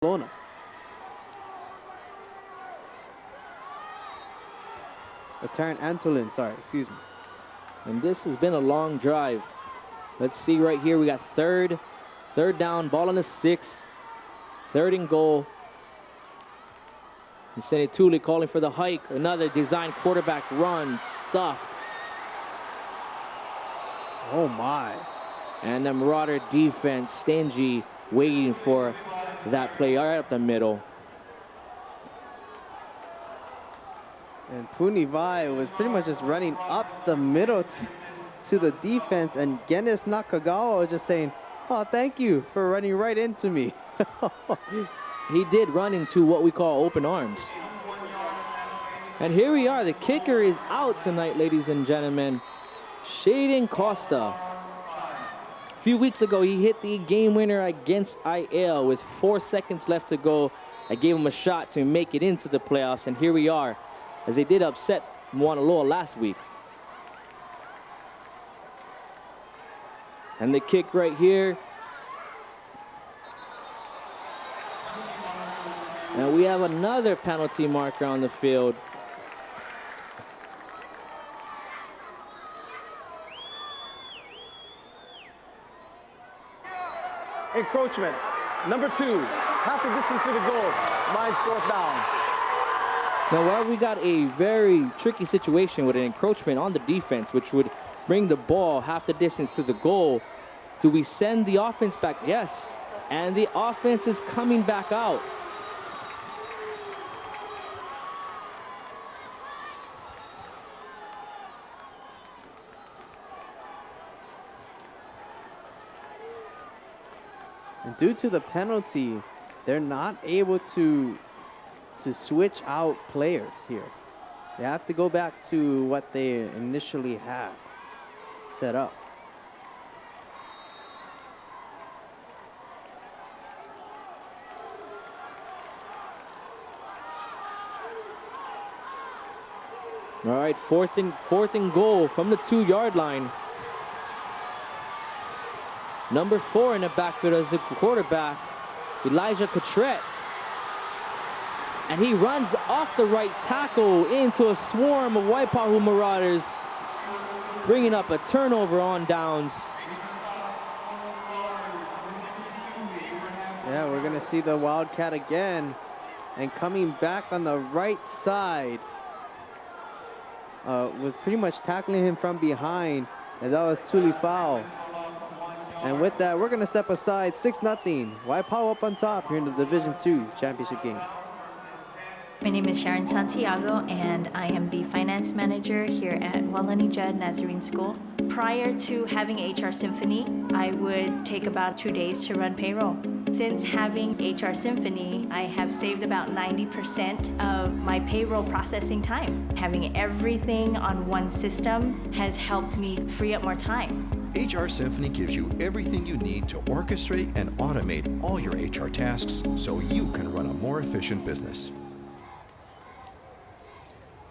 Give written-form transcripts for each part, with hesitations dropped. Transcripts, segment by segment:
Barcelona. Tarrant Antolin, sorry, excuse me. And this has been a long drive. Let's see right here. We got third down, ball on the 6, third and goal. And Senetuli calling for the hike. Another design quarterback run, stuffed. Oh my. And the Marauder defense, stingy, waiting for that play right up the middle. And Punivai was pretty much just running up the middle to the defense, and Genis Nakagawa was just saying, "Oh, thank you for running right into me." He did run into what we call open arms. And here we are. The kicker is out tonight, ladies and gentlemen. Shaden Costa. A few weeks ago, he hit the game winner against OIA with 4 seconds left to go. I gave him a shot to make it into the playoffs, and here we are, as they did upset Mauna Loa last week. And the kick right here. And we have another penalty marker on the field. Encroachment, number 2, half the distance to the goal, line's 4th down. Now, while we got a very tricky situation with an encroachment on the defense, which would bring the ball half the distance to the goal, do we send the offense back? Yes, and the offense is coming back out. And due to the penalty, they're not able to switch out players here. They have to go back to what they initially had set up. All right, fourth and goal from the 2-yard line. Number 4 in the backfield as the quarterback, Elijah Cotret. And he runs off the right tackle into a swarm of Waipahu Marauders, bringing up a turnover on downs. Yeah, we're going to see the Wildcat again. And coming back on the right side was pretty much tackling him from behind. And that was Tuli Foul. And with that, we're going to step aside 6-0. Waipahu up on top here in the Division II championship game. My name is Sharon Santiago, and I am the finance manager here at Walani Judd Nazarene School. Prior to having HR Symphony, I would take about 2 days to run payroll. Since having HR Symphony, I have saved about 90% of my payroll processing time. Having everything on one system has helped me free up more time. HR Symphony gives you everything you need to orchestrate and automate all your HR tasks so you can run a more efficient business.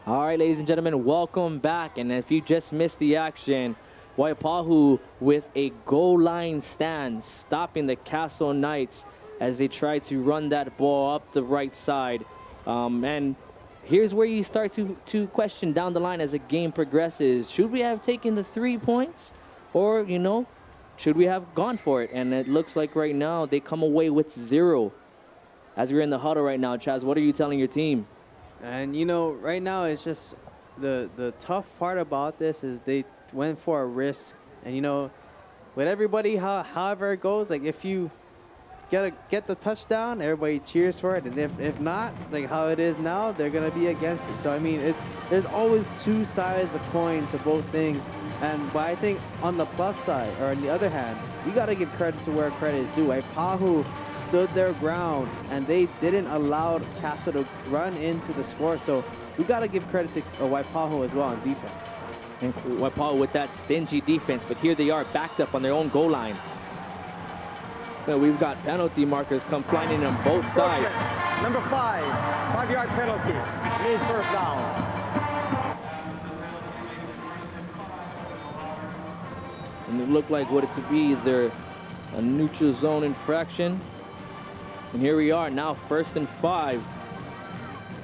All right, ladies and gentlemen, welcome back. And if you just missed the action, Waipahu with a goal line stand, stopping the Castle Knights as they try to run that ball up the right side. And here's where you start to question down the line as the game progresses. Should we have taken the 3 points? Or, should we have gone for it? And it looks like right now they come away with 0. As we're in the huddle right now, Chaz, what are you telling your team? And, right now it's just the tough part about this is they went for a risk. And, with everybody, however it goes, like if you get the touchdown, everybody cheers for it. And if not, like how it is now, they're going to be against it. So, I mean, there's always 2 sides of the coin to both things. But I think on the plus side, or on the other hand, you got to give credit to where credit is due. Waipahu stood their ground, and they didn't allow Castle to run into the score. So we got to give credit to Waipahu as well on defense. And Waipahu with that stingy defense, but here they are backed up on their own goal line. Now we've got penalty markers come flying in on both sides. Number 5, 5-yard penalty, means 1st down. And it looked like what it to be either a neutral zone infraction And here we are now, 1st and 5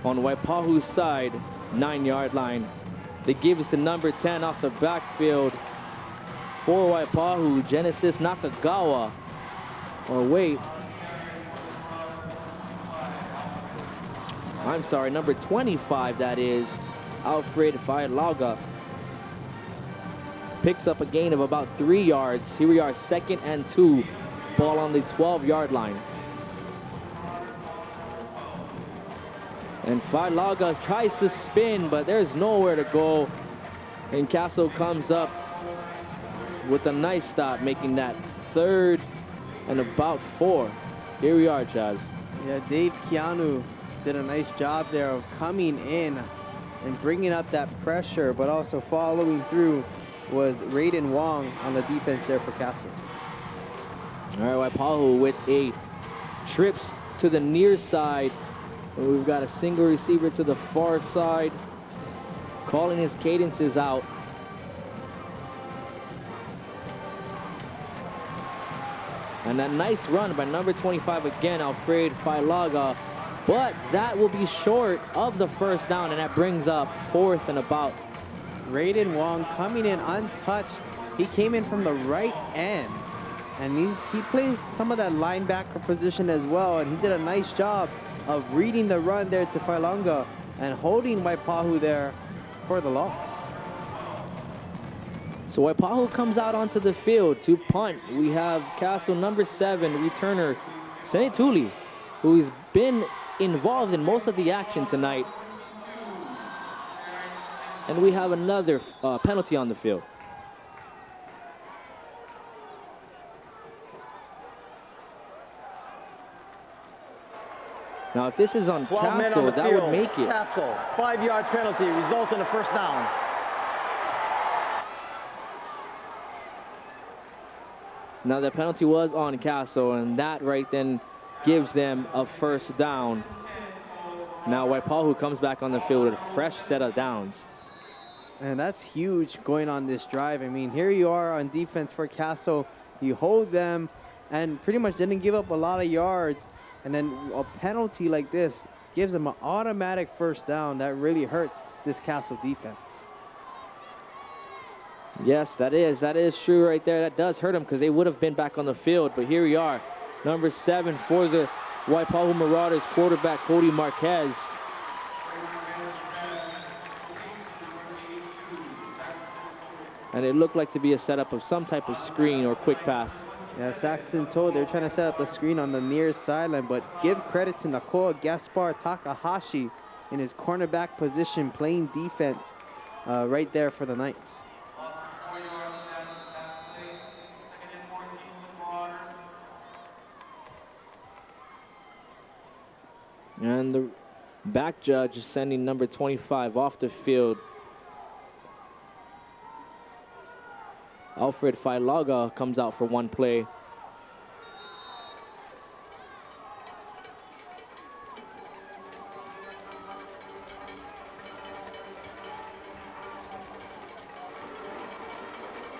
on Waipahu's side, 9-yard line. They give us to number 10 off the backfield for Waipahu, Genesis Nakagawa. Or wait, I'm sorry, number 25, that is, Alfred Failaga. Picks up a gain of about 3 yards. Here we are, 2nd and 2. Ball on the 12-yard line. And Failaga tries to spin, but there's nowhere to go. And Castle comes up with a nice stop, making that 3rd and about 4. Here we are, Chaz. Yeah, Dave Keanu did a nice job there of coming in and bringing up that pressure, but also following through was Raiden Wong on the defense there for Castle. All right, Waipahu with a trips to the near side. We've got a single receiver to the far side, calling his cadences out. And that nice run by number 25 again, Alfred Failaga. But that will be short of the 1st down, and that brings up 4th and about. Raiden Wong coming in untouched. He came in from the right end, and he plays some of that linebacker position as well, and he did a nice job of reading the run there to Failaga and holding Waipahu there for the loss. So Waipahu comes out onto the field to punt. We have Castle number 7 returner Senetuli, who's been involved in most of the action tonight. And we have another penalty on the field. Now, if this is on 12 men on Castle, the that field. would make it. Castle, 5-yard penalty, results in a 1st down. Now, the penalty was on Castle, and that right then gives them a 1st down. Now, Waipahu comes back on the field with a fresh set of downs. And that's huge going on this drive. I mean, here you are on defense for Castle. You hold them and pretty much didn't give up a lot of yards. And then a penalty like this gives them an automatic 1st down. That really hurts this Castle defense. Yes, that is true right there. That does hurt them because they would have been back on the field. But here we are, number 7 for the Waipahu Marauders, quarterback Cody Marquez. And it looked like to be a setup of some type of screen or quick pass. Yeah, Saxon told they're trying to set up the screen on the near sideline, but give credit to Nakoa Gaspar Takahashi in his cornerback position, playing defense right there for the Knights. And the back judge is sending number 25 off the field. Alfred Failaga comes out for 1 play.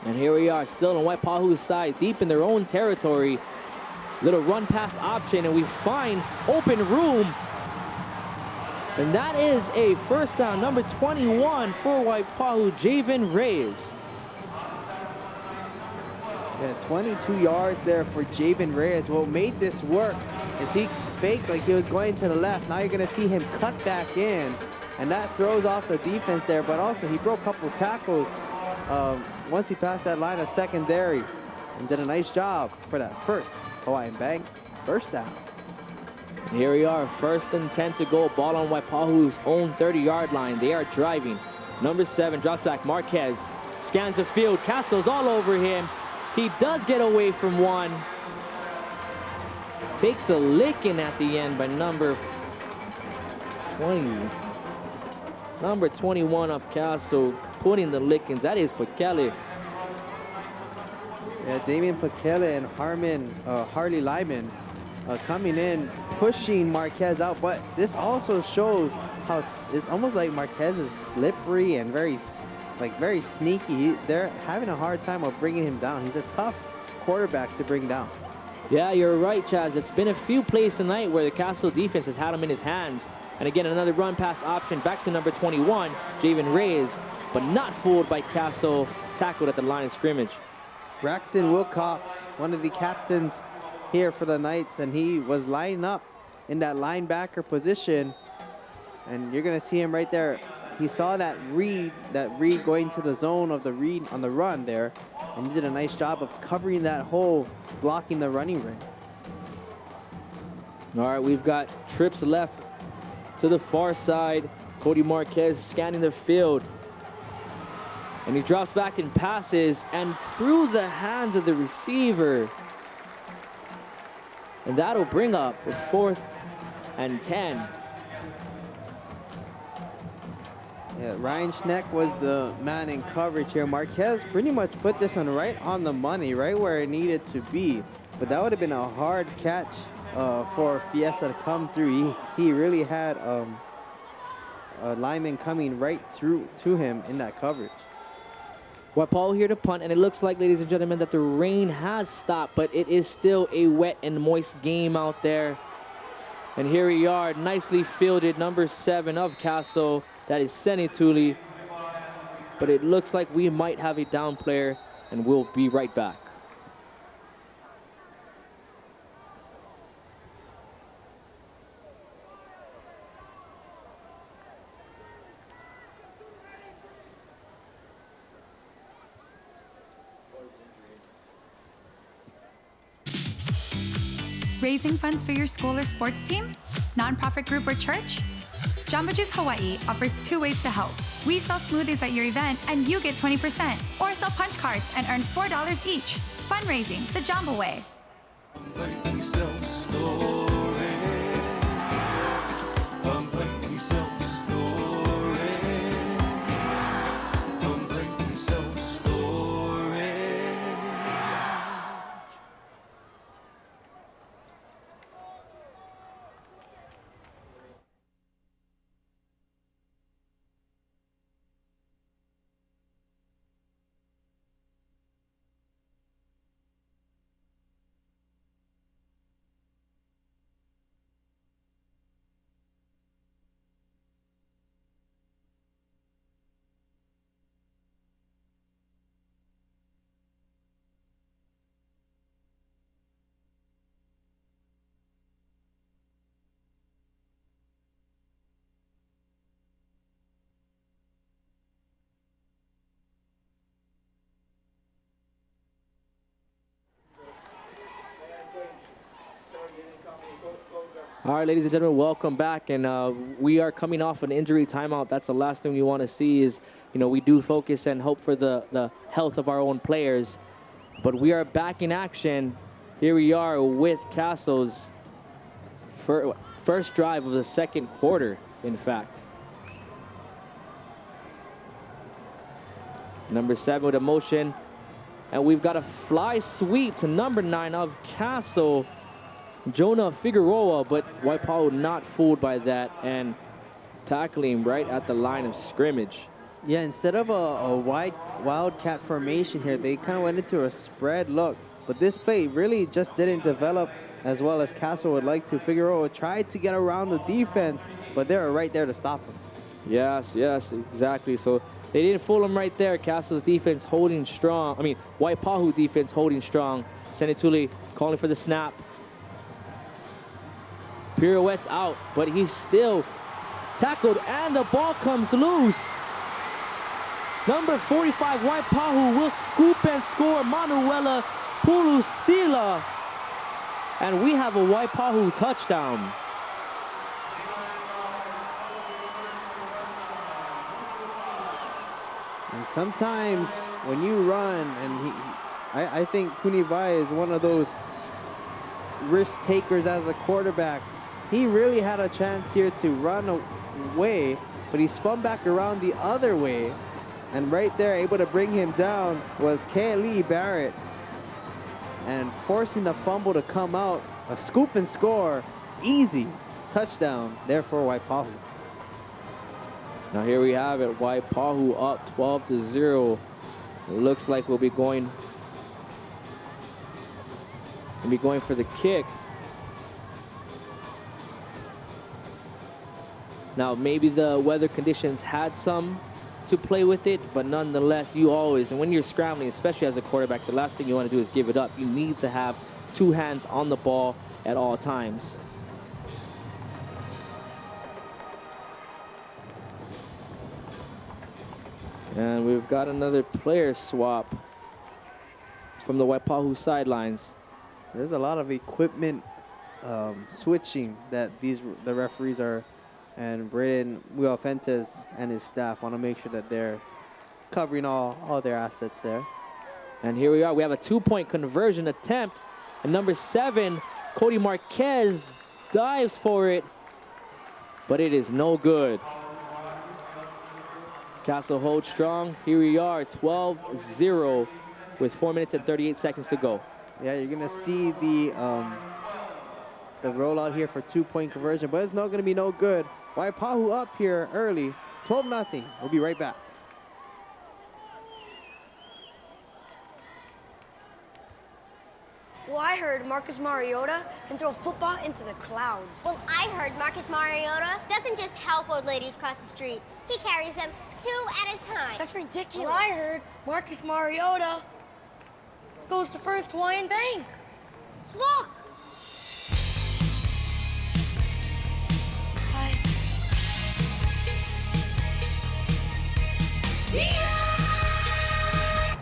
And here we are, still on Waipahu's side, deep in their own territory. Little run pass option, and we find open room. And that is a 1st down, number 21 for Waipahu, Javen Reyes. Yeah, 22 yards there for Javen Reyes. What made this work is he faked like he was going to the left. Now you're going to see him cut back in, and that throws off the defense there. But also he broke a couple tackles once he passed that line of secondary and did a nice job for that 1st Hawaiian Bank 1st down. Here we are, 1st and 10 to go. Ball on Waipahu's own 30-yard line. They are driving. Number 7 drops back. Marquez scans the field. Castle's all over him. He does get away from one. Takes a licking at the end by number 20. Number 21 of Castle putting the lickings. That is Pakele. Yeah, Damian Pakele and Harley Lyman coming in, pushing Marquez out. But this also shows how it's almost like Marquez is slippery and very sneaky. They're having a hard time of bringing him down. He's a tough quarterback to bring down. Yeah, you're right, Chaz. It's been a few plays tonight where the Castle defense has had him in his hands. And again, another run pass option back to number 21, Javen Reyes, but not fooled by Castle, tackled at the line of scrimmage. Braxton Wilcox, one of the captains here for the Knights, and he was lining up in that linebacker position. And you're going to see him right there. He saw that read going to the zone of the read on the run there, and he did a nice job of covering that hole, blocking the running ring. All right, we've got trips left to the far side. Cody Marquez scanning the field. And he drops back and passes, and through the hands of the receiver. And that'll bring up a 4th and 10. Yeah, Ryan Schneck was the man in coverage here. Marquez pretty much put this one right on the money, right where it needed to be. But that would have been a hard catch for Fiesta to come through. He really had a lineman coming right through to him in that coverage. Waipahu here to punt, and it looks like, ladies and gentlemen, that the rain has stopped, but it is still a wet and moist game out there. And here we are, nicely fielded, number 7 of Castle. That is Senituli. But it looks like we might have a down player, and we'll be right back. Raising funds for your school or sports team? Nonprofit group or church? Jamba Juice Hawaii offers 2 ways to help. We sell smoothies at your event and you get 20%, or sell punch cards and earn $4 each. Fundraising the Jamba way. All right, ladies and gentlemen, welcome back. And we are coming off an injury timeout. That's the last thing we want to see is, we do focus and hope for the health of our own players. But we are back in action. Here we are with Castle's first drive of the second quarter, in fact. Number 7 with a motion. And we've got a fly sweep to number 9 of Castle, Jonah Figueroa, but Waipahu not fooled by that and tackling right at the line of scrimmage. Yeah, instead of a wide wildcat formation here, they kind of went into a spread look. But this play really just didn't develop as well as Castle would like to. Figueroa tried to get around the defense, but they were right there to stop him. Yes, exactly. So they didn't fool him right there. Castle's defense holding strong. Waipahu defense holding strong. Senituli calling for the snap. Pirouettes out, but he's still tackled, and the ball comes loose. Number 45, Waipahu will scoop and score, Manuela Pulusila. And we have a Waipahu touchdown. And sometimes when you run, and I think Punivai is one of those risk takers as a quarterback. He really had a chance here to run away, but he spun back around the other way. And right there, able to bring him down was Kaylee Barrett. And forcing the fumble to come out, a scoop and score, easy touchdown there for Waipahu. Now here we have it, Waipahu up 12-0. It looks like we'll be going and be going for the kick. Now, maybe the weather conditions had some to play with it, but nonetheless, you always, and when you're scrambling, especially as a quarterback, the last thing you want to do is give it up. You need to have two hands on the ball at all times. And we've got another player swap from the Waipahu sidelines. There's a lot of equipment switching that the referees are, and Braden Muafentes and his staff want to make sure that they're covering all their assets there. And here we are. We have a 2-point conversion attempt. And number 7, Cody Marquez dives for it, but it is no good. Castle holds strong. Here we are, 12-0 with 4 minutes and 38 seconds to go. Yeah, you're gonna see the rollout here for 2-point conversion, but it's not gonna be no good. Waipahu up here early, 12-0. We'll be right back. Well, I heard Marcus Mariota can throw a football into the clouds. Well, I heard Marcus Mariota doesn't just help old ladies cross the street. He carries them 2 at a time. That's ridiculous. Well, I heard Marcus Mariota goes to First Hawaiian Bank. Look! Hi.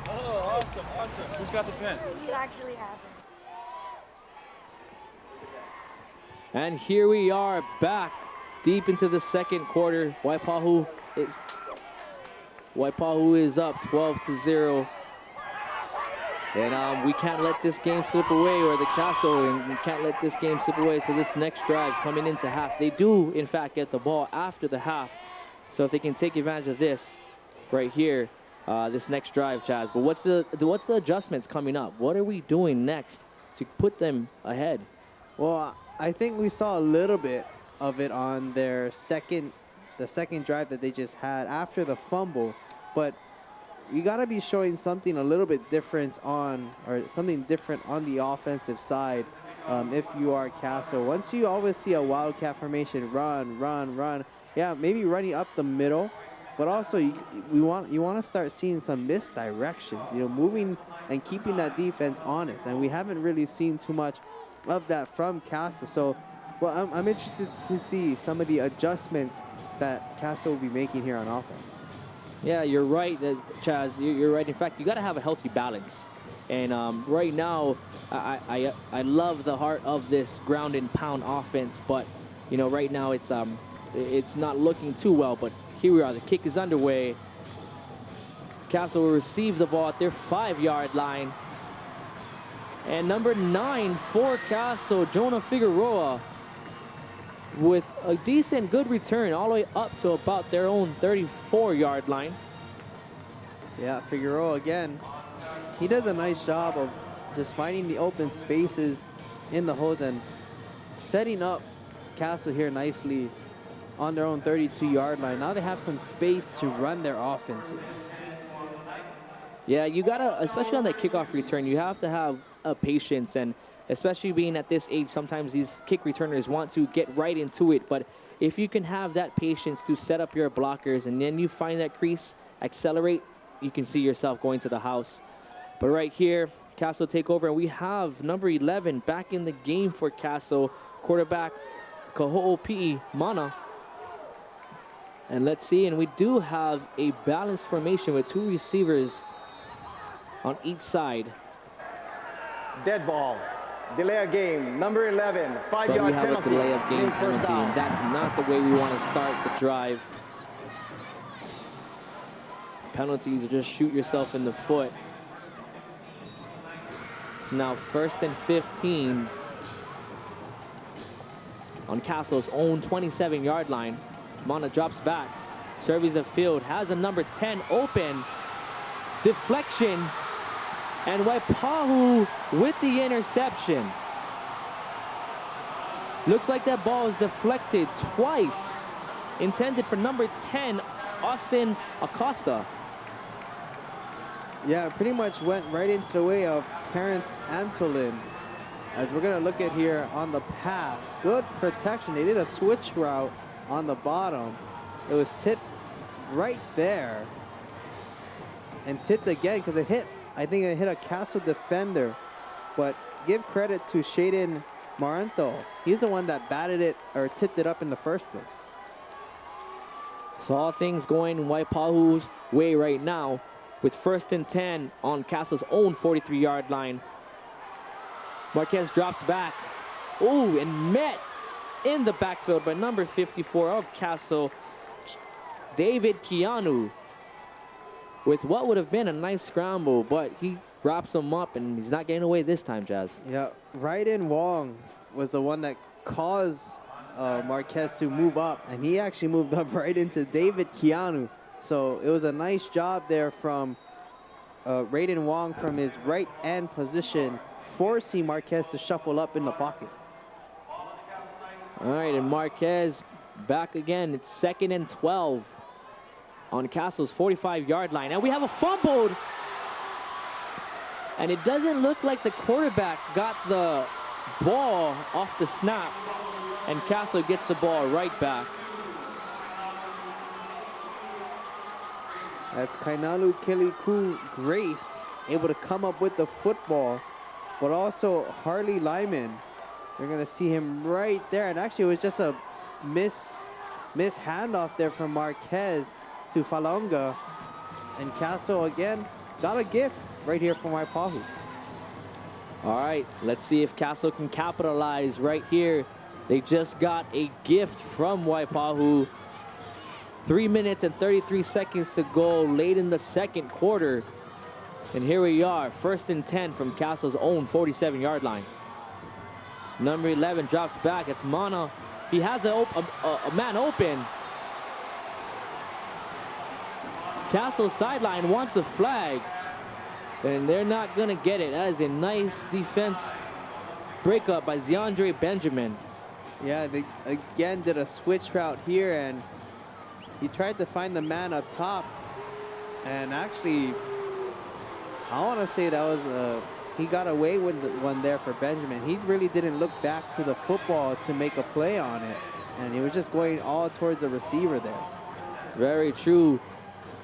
Oh, awesome. Who's got the pen? You actually have it. And here we are back deep into the second quarter. Waipahu is up 12-0. And we can't let this game slip away, or the Castle, and we can't let this game slip away. So this next drive coming into half, they do in fact get the ball after the half. So if they can take advantage of this right here, this next drive, Chaz. But what's the adjustments coming up? What are we doing next to put them ahead? Well, I think we saw a little bit of it on the second drive that they just had after the fumble, but you got to be showing something a little bit different on the offensive side. If you are Castle, once you always see a wildcat formation, run, yeah, maybe running up the middle, but also you want to start seeing some misdirections, moving and keeping that defense honest, and we haven't really seen too much of that from Castle. So, well, I'm interested to see some of the adjustments that Castle will be making here on offense. Yeah, you're right, Chaz. You're right. In fact, you got to have a healthy balance. And right now, I love the heart of this ground and pound offense, but right now it's not looking too well. But here we are. The kick is underway. Castle will receive the ball at their 5-yard line. And number 9 for Castle, Jonah Figueroa, with a decent, good return all the way up to about their own 34-yard line. Yeah, Figueroa again. He does a nice job of just finding the open spaces in the holes and setting up Castle here nicely on their own 32-yard line. Now they have some space to run their offense. Yeah, you gotta, especially on that kickoff return, you have to have a patience, and especially being at this age, sometimes these kick returners want to get right into it. But if you can have that patience to set up your blockers and then you find that crease, accelerate, you can see yourself going to the house. But right here, Castle take over, and we have number 11 back in the game for Castle, quarterback Kaho'opi'i Mana. And let's see, and we do have a balanced formation with 2 receivers on each side. Dead ball. Delay of game. Number 11. 5-yard penalty. But we have a delay of game penalty, and that's not the way we want to start the drive. Penalties are just shoot yourself in the foot. It's now 1st and 15 on Castle's own 27-yard line. Mana drops back, surveys the field, has a number 10 open. Deflection, and Waipahu with the interception. Looks like that ball is deflected twice. Intended for number 10, Austin Acosta. Yeah, pretty much went right into the way of Terrence Antolin. As we're going to look at here on the pass. Good protection. They did a switch route on the bottom. It was tipped right there. And tipped again because it hit, I think it hit a Castle defender. But give credit to Shaden Maranto. He's the one that batted it or tipped it up in the first place. So all things going Waipahu's way right now with 1st and 10 on Castle's own 43-yard line. Marquez drops back. Oh, and met in the backfield by number 54 of Castle, David Keanu, with what would have been a nice scramble, but he wraps him up, and he's not getting away this time, Jazz. Yeah, Raiden Wong was the one that caused Marquez to move up, and he actually moved up right into David Keanu. So it was a nice job there from Raiden Wong from his right end position, forcing Marquez to shuffle up in the pocket. All right, and Marquez back again. It's 2nd and 12 on Castle's 45-yard line. And we have a fumbled. And it doesn't look like the quarterback got the ball off the snap. And Castle gets the ball right back. That's Kainalu Kiliku Grace able to come up with the football, but also Harley Lyman. You're gonna see him right there, and actually it was just a miss handoff there from Marquez to Falonga, and Castle again got a gift right here from Waipahu. All right, let's see if Castle can capitalize right here. They just got a gift from Waipahu. 3 minutes and 33 seconds to go late in the second quarter. And here we are, 1st and 10 from Castle's own 47-yard line. Number 11 drops back. It's Mana. He has a man open. Castle sideline wants a flag, and they're not going to get it. That is a nice defense breakup by Ziandre Benjamin. Yeah, they again did a switch route here, and he tried to find the man up top. And actually, I want to say that was he got away with the one there for Benjamin. He really didn't look back to the football to make a play on it, and he was just going all towards the receiver there. Very true.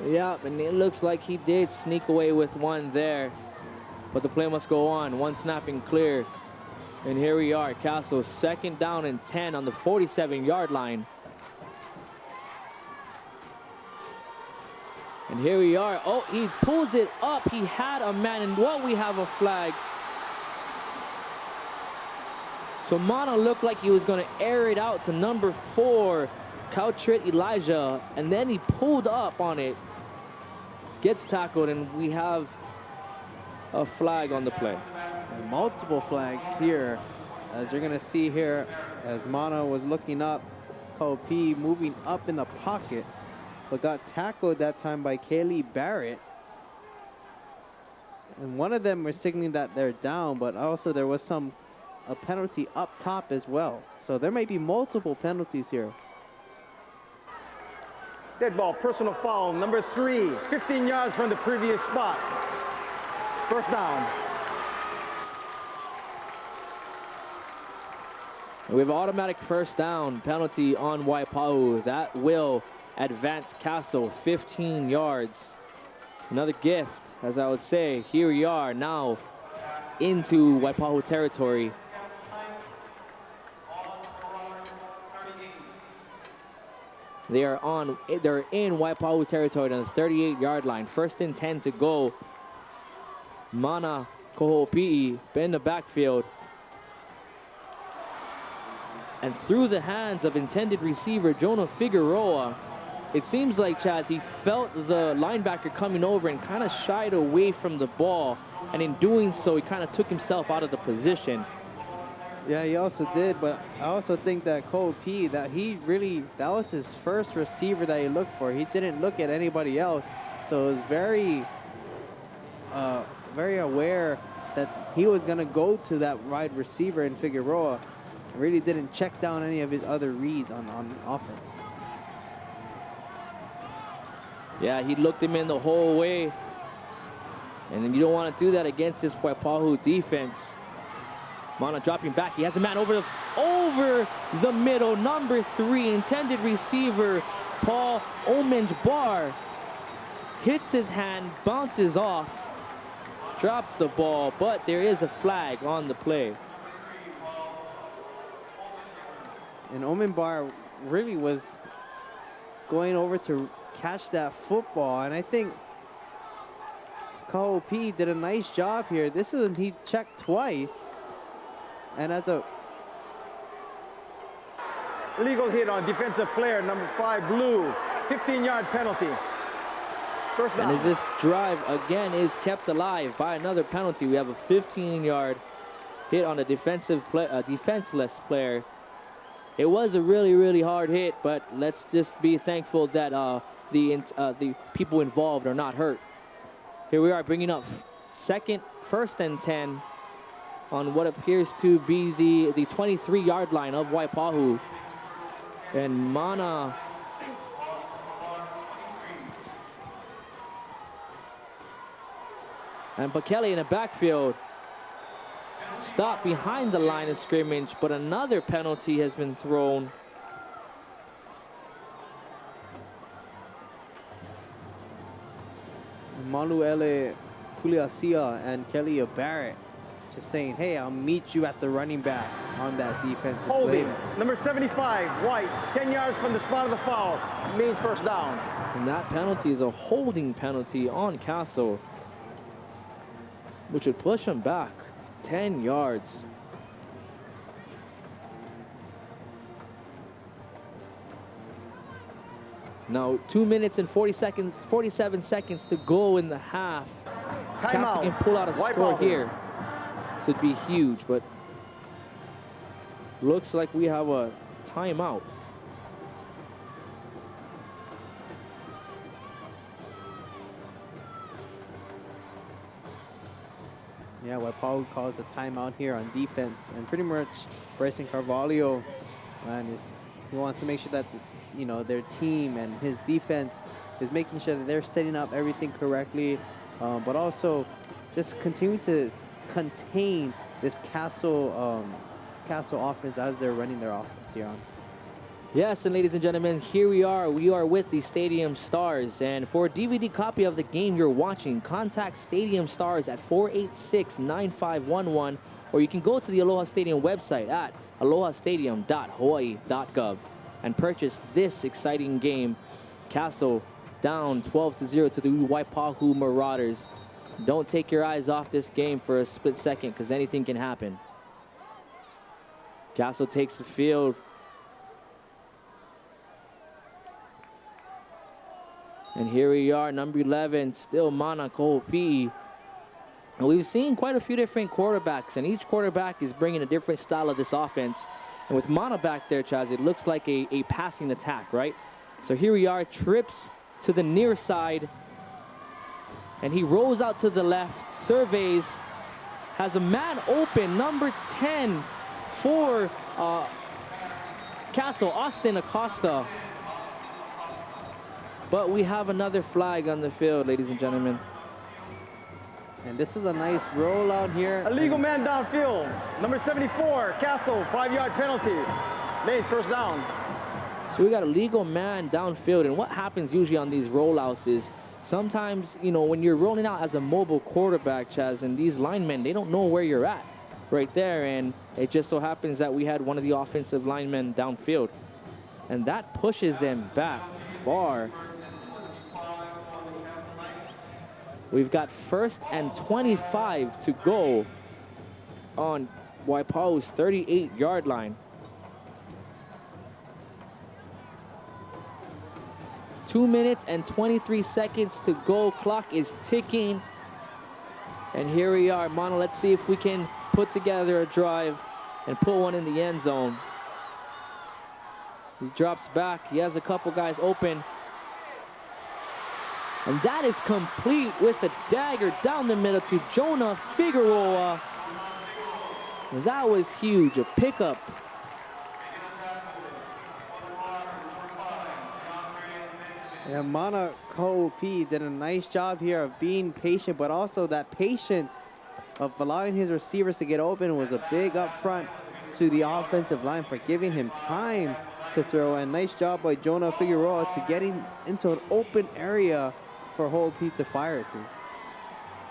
Yep, and it looks like he did sneak away with one there, but the play must go on. One snapping clear, and here we are. Castle 2nd down and 10 on the 47-yard line. And here we are. Oh, he pulls it up. He had a man, and what, we have a flag. So Mana looked like he was going to air it out to number 4, Cautret Elijah, and then he pulled up on it. Gets tackled, and we have a flag on the play. And multiple flags here, as you're going to see here, as Mana was looking up, Kopi moving up in the pocket, but got tackled that time by Kaylee Barrett. And one of them was signaling that they're down, but also there was a penalty up top as well. So there might be multiple penalties here. Dead ball, personal foul, number 3, 15 yards from the previous spot. 1st down. We have automatic 1st down penalty on Waipahu. That will advance Castle 15 yards. Another gift, as I would say. Here we are now into Waipahu territory. They're in Waipahu territory on the 38-yard line. 1st and 10 to go. Mana Kohopi'i in the backfield. And through the hands of intended receiver Jonah Figueroa, it seems like, Chaz, he felt the linebacker coming over and kind of shied away from the ball. And in doing so, he kind of took himself out of the position. Yeah, he also did, but I also think that Cole P, that was his first receiver that he looked for. He didn't look at anybody else. So it was very aware that he was going to go to that wide receiver in Figueroa. Really didn't check down any of his other reads on offense. Yeah, he looked him in the whole way. And then you don't want to do that against this Waipahu defense. Mana dropping back. He has a man over the middle. Number 3, intended receiver, Paul Omenj-Bar. Hits his hand, bounces off, drops the ball, but there is a flag on the play. And Omenj-Bar really was going over to catch that football, and I think Kaho'opi did a nice job here. This is when he checked twice, and as a Illegal hit on defensive player, number 5, Blue. 15-yard penalty. First down. And as this drive again is kept alive by another penalty, we have a 15-yard hit on a defenseless player. It was a really, really hard hit, but let's just be thankful that the people involved are not hurt. Here we are bringing up first and 10 on what appears to be the 23-yard line of Waipahu. And Mana and Bakele in the backfield. Stop behind the line of scrimmage, but another penalty has been thrown. Manuele Puliasia and Kelly Barrett just saying, hey, I'll meet you at the running back on that defensive play. Holding, number 75, White, 10 yards from the spot of the foul, means first down. And that penalty is a holding penalty on Castle, which would push him back 10 yards. Now 2 minutes and 47 seconds to go in the half. Castle can pull out a score here. This would be huge, but looks like we have a timeout. Yeah, Waipahu calls a timeout here on defense, and pretty much Bryson Carvalho, he wants to make sure that their team and his defense is making sure that they're setting up everything correctly, but also just continue to contain this Castle offense as they're running their offense here on. Yes, and ladies and gentlemen, here we are. We are with the Stadium Stars. And for a DVD copy of the game you're watching, contact Stadium Stars at 486-9511, or you can go to the Aloha Stadium website at alohastadium.hawaii.gov and purchase this exciting game. Castle down 12-0 to the Waipahu Marauders. Don't take your eyes off this game for a split second, because anything can happen. Castle takes the field. And here we are, number 11, still Mana Kaho'opi. And we've seen quite a few different quarterbacks, and each quarterback is bringing a different style of this offense. And with Mana back there, Chaz, it looks like a passing attack, right? So here we are, trips to the near side. And he rolls out to the left, surveys, has a man open, number 10 for Castle, Austin Acosta. But we have another flag on the field, ladies and gentlemen. And this is a nice rollout here. Illegal man downfield, number 74, Castle, 5-yard penalty. Lane's first down. So we got a legal man downfield, and what happens usually on these rollouts is sometimes, when you're rolling out as a mobile quarterback, Chaz, and these linemen, they don't know where you're at right there, and it just so happens that we had one of the offensive linemen downfield, and that pushes them back far. We've got 1st and 25 to go on Waipahu's 38-yard line. 2 minutes and 23 seconds to go. Clock is ticking. And here we are, Mana. Let's see if we can put together a drive and put one in the end zone. He drops back. He has a couple guys open. And that is complete with a dagger down the middle to Jonah Figueroa. That was huge, a pickup. Yeah, Mana Kaho'opi did a nice job here of being patient, but also that patience of allowing his receivers to get open was a big upfront to the offensive line for giving him time to throw. And nice job by Jonah Figueroa to getting into an open area for Ho'opi to fire it through.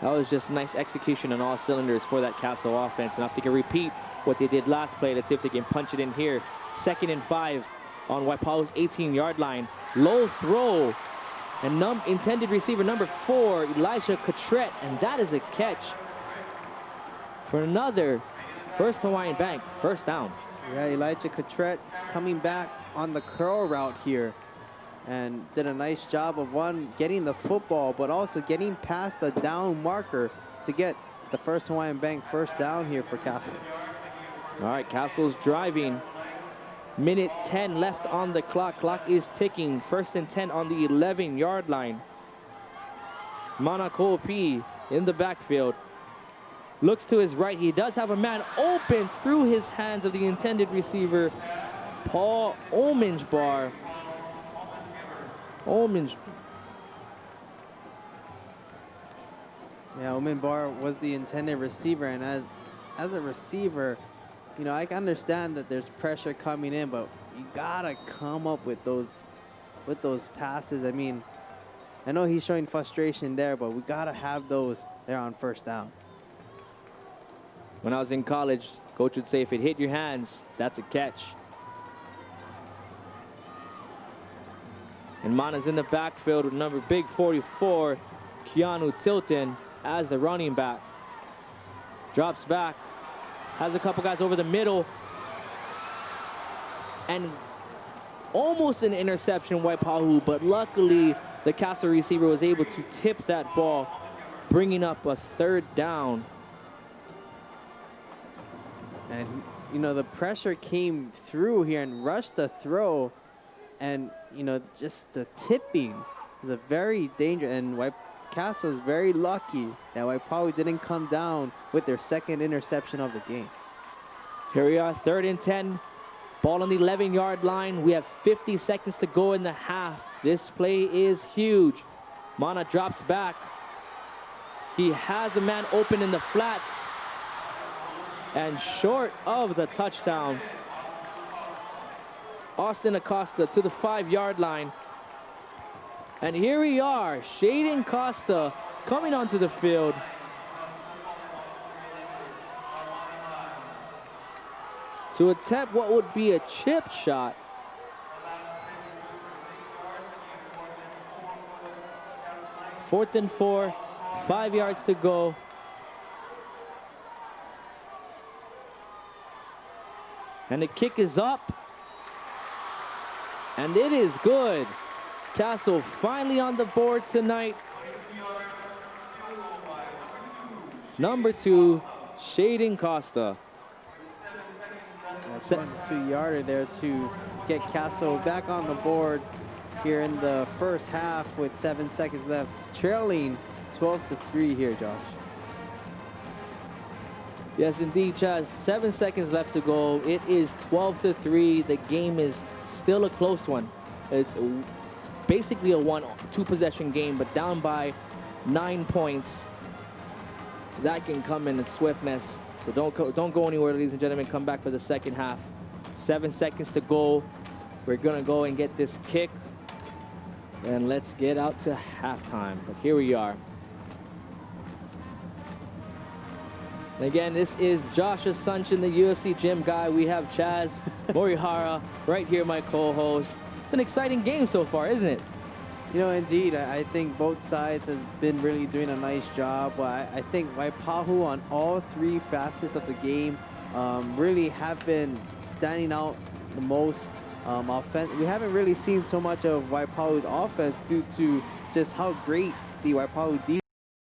That was just nice execution on all cylinders for that Castle offense. And if they can repeat what they did last play, let's see if they can punch it in here. 2nd and 5 on Waipahu's 18-yard line. Low throw. And intended receiver number 4, Elijah Cotret. And that is a catch for another First Hawaiian Bank first down. Yeah, Elijah Cotret coming back on the curl route here and did a nice job of getting the football, but also getting past the down marker to get the First Hawaiian Bank first down here for Castle. All right, Castle's driving. Minute 10 left on the clock. Clock is ticking. 1st and 10 on the 11-yard line. Mana Ko'opi in the backfield. Looks to his right. He does have a man open through his hands of the intended receiver, Paul Ominjbar. Yeah, Ominbar was the intended receiver, and as a receiver, you know, I can understand that there's pressure coming in, but you gotta come up with those passes. I mean, I know he's showing frustration there, but we gotta have those there on first down. When I was in college, coach would say, if it hit your hands, that's a catch. And Mana's in the backfield with number big 44, Keanu Tilton, as the running back. Drops back, has a couple guys over the middle, and almost an interception, Waipahu, but luckily the Castle receiver was able to tip that ball, bringing up a 3rd down. And, you know, the pressure came through here and rushed the throw. And, you know, just the tipping is a very dangerous. And Castle is very lucky that Waipahu didn't come down with their 2nd interception of the game. Here we are, 3rd and 10. Ball on the 11-yard line. We have 50 seconds to go in the half. This play is huge. Mana drops back. He has a man open in the flats. And short of the touchdown. Austin Acosta to the 5-yard line. And here we are, Shaden Costa coming onto the field. To attempt what would be a chip shot. Fourth and 4, 5 yards to go. And the kick is up. And it is good. Castle finally on the board tonight. Number 2, Shaden Costa. That's a 2-yarder there to get Castle back on the board here in the first half with 7 seconds left, trailing 12-3 here, Josh. Yes, indeed, Chaz. 7 seconds left to go. It is 12-3. The game is still a close one. It's basically a 1-2 possession game, but down by 9 points. That can come in swiftness. So don't go anywhere, ladies and gentlemen. Come back for the second half. 7 seconds to go. We're gonna go and get this kick, and let's get out to halftime. But here we are. And again, this is Josh Asuncion, the UFC gym guy. We have Chaz Morihara right here, my co-host. It's an exciting game so far, isn't it? You know, indeed, I think both sides have been really doing a nice job. But I think Waipahu on all 3 facets of the game really have been standing out the most. We haven't really seen so much of Waipahu's offense due to just how great the Waipahu defense